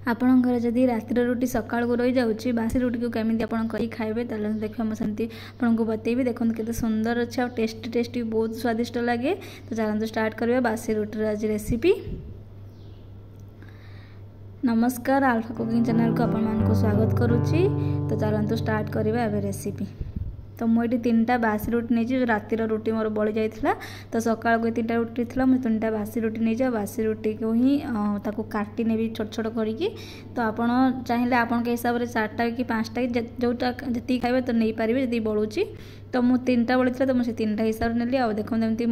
आपण घर जदि रातिर रुटी सका रही जाऊँगी बासी रुटी को केमी आप खाइबे देखिए मुझे सेमती आपको बतेबी। देखो केते सुंदर अच्छे और टेस्टी टेस्टी बहुत स्वादिष्ट लगे। तो चलते स्टार्ट करिए बासी रुटीर आज रेसिपी। नमस्कार, आल्फा कुकिंग चैनल को आपको स्वागत करुच्ची। तो चलते स्टार्ट करिए अब रेसिपी। तो मुझे 3टा बासी रुटी नहीं जो रातिर रुटी मोर बड़ी जाइला। तो सका को 3टा रुटी थी मुझे 3टा बासी रुटी नहीं बासी रुटी को ही काटी नेबी छोट छोट करी। तो आपड़ चाहिए आपण के हिसाब से 4टा कि 5टा जोटा जी खाइबे तो नहीं पारे जब बलूची। तो मुझे 3टा बड़ी थी तो मुझे 3टा हिसाब से नेली। देखो एमती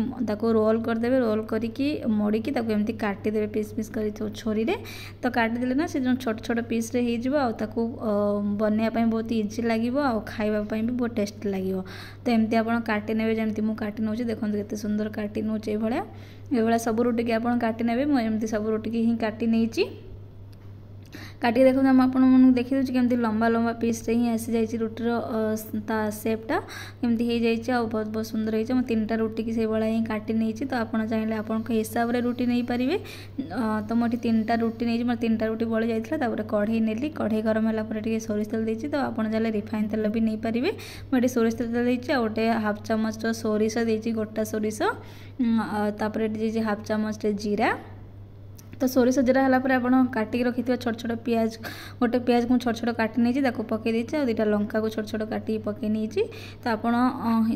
रोल करदे, रोल करके मोड़िकी एमती काटिदेवे पीस पीस कर छोरी रे। तो काटिदेले ना से जो छोट छोट पीस रे हो बनवाई बहुत इजी लगे और खावाई भी बहुत टेस्ट लगे। तो एमती आप काटी ने जमी मुझे काटी नौ देखो केते सुंदर काटी नौ ये सब रुटी की आप काटी ने मुझे सब रुटी की ही काटी नहीं काटी। देखो आपको देखी दूसरी केमती लंबा लंबा पीस रे ही आसी जाइए रुटीर सेपटा केमती हो जाइए बहुत बहुत सुंदर हो। 3टा रुटी की से भाई ही काटी नहीं। तो आप चाहिए आपण हिसाब से रुटी नहीं पारे। तो मुझे 3टा रुटी नहीं मोर 3टा रुटी बड़ी जाता। कढ़ई नेली, कढ़ई गरम होगा सोरिष तेल देती। तो आप चाहिए रिफाइन तेल भी नहीं पारे। मुझे सोरिष तेल देती गोटे हाफ चामच सोरिष देती गोटा सोरिष तापर हाफ चामच जीरा। तो सोरिष जीरा है आप काटिक रखि छोट छोट पियाज गोटे पियाज को छोट छोट काटी नहीं पकई देती और 2टा लंका को छोट छोट काटी पकई नहीं। तो आप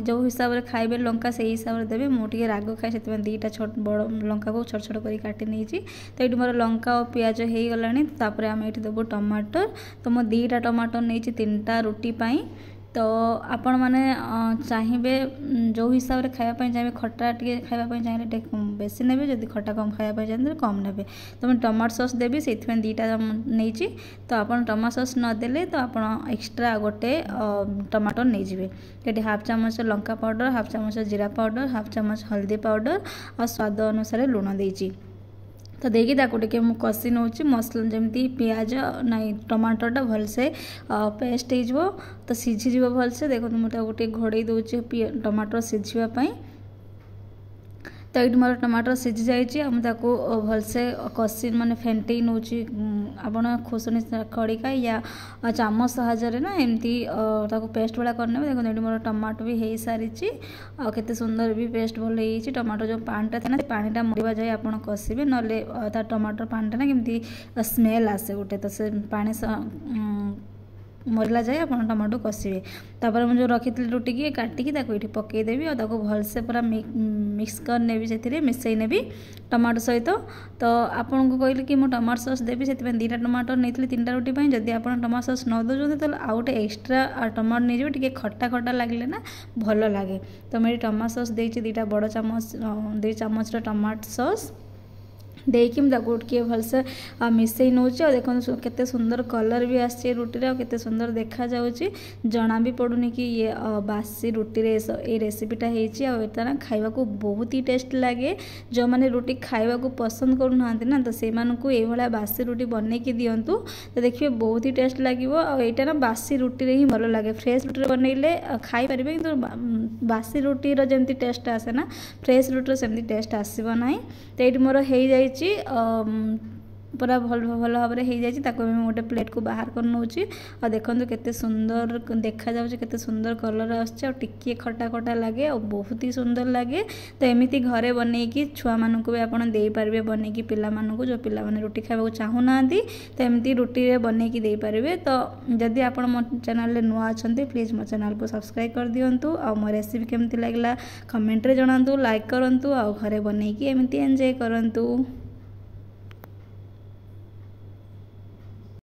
जो हिसाब से खाइबे लंका से हिसाब से देवे। मुझे राग खाए से 2टा छोट बड़ लंका को छोट छोट कर काटी नहीं। तो ये मोर लंका और पियाज हो गलानी। तापर आम ये देवु टमाटर। तो मुझे 2टा टमाटर नहीं 3टा रुटी पाई। तो आपण मैंने चाहिए जो हिसाब से खायापी चाहिए खटा टे खायापी चाहिए बेसी ने जब खटा कम खायापी चाहिए कम ने। तो मैं टमाटो सॉस देवी से 2टा नहीं। तो आप टमाटो सॉस नदेले तो आप एक्सट्रा गोटे टमाटर नहीं जाए। ये हाफ चामच लंका पाउडर, हाफ चामच जीरा पाउडर, हाफ चामच हल्दी पाउडर और स्वाद अनुसार लुण देती। तो देखिए ताकूटे मुझे कषि नौ मसला जमी पियाज नाई टमाटरटा भलसे पेस्ट हो तो सीझीज भलसे। देखो मुझे गोटे घोड़े दूचे टमाटर सीझापी। तो ये मोर टमाटर सीझी जाइए मुझे भलसे कषि माने फेंटे नौ आप खोसनी खड़िका या चामच साहाଯ୍य ना एमती पेस्ट भाया करने। देखो ये मोर टमाटो भी हो सारी आते सुंदर भी पेस्ट भल हो। टमाटो जो पानीटा था ना पानीटा मरिया जाए आप कषिबे ना टमाटर पानीटा ना केमती स्मेल आसे गोटे। तो से पानी मरला जाए आप टमाटो कषिबे। तापर मुझे रखी रुटी की काटिकी ये पकईदेवी और भलसे पूरा मिक्स कर नेबी से मिसई नेबी टमाटो सहित। तो आपन को कहली कि मुझे टमाटो सॉस देवी से 2टा टमाटर नहीं 3टा रुटी जदि आप टमाटो सॉस न दौरान तो आउ गोटे एक्सट्रा टमाटो नहीं टे खटा खटा लगे ना भल लगे। तो मैं टमाटो सॉस देती 2टा बड़ चामच 2 चामच टमाटो सॉस देकी मुझे भलसे मिसई नौ। देखो केते सुंदर कलर भी आसी रुटी और केते सुंदर देखा जाउची जना भी पड़ुनी कि ये बासी रुटी रे ये रेसिपीटा होता ना खाइबा को बहुत ही टेस्ट लगे। जो मैंने रुटी खाइबा को पसंद करूना तो से ये बासी रुटी बन के दिंतु। तो देखिए बहुत ही टेस्ट लगे और यहाँ ना बासी रुटी रे ही भल लगे। फ्रेश रुटी बनइले खाई पारे कि बासी रुटीर जमी टेस्ट आसे ना फ्रेश रुटीर सेमती टेस्ट आसब ना। तो ये मोर हो जाए पूरा भल भल भाव में हो जाए। गोटे प्लेट को बाहर कर नौ और देखो केते सुंदर देखा जाउछि केते सुंदर कलर आछे और टिके खटा खटा लगे और बहुत ही सुंदर लगे। तो एमती घरे बनईकी छुआ मानक भी आपड़ दे पारे बनईकी पिला मानक जो पिला माने रुटी खाइबा चाहूना। तो एमती रुटी रे बनईकी दे पारे। तो जदि आपण मो चैनल नुआ अच्छा प्लीज मो चैनल को सब्सक्राइब कर दिंतु और मो रेसिपी केमती लगला कमेंट रे जणांतु लाइक करंतु और घरे बनईकी एमती एंजॉय करंतु।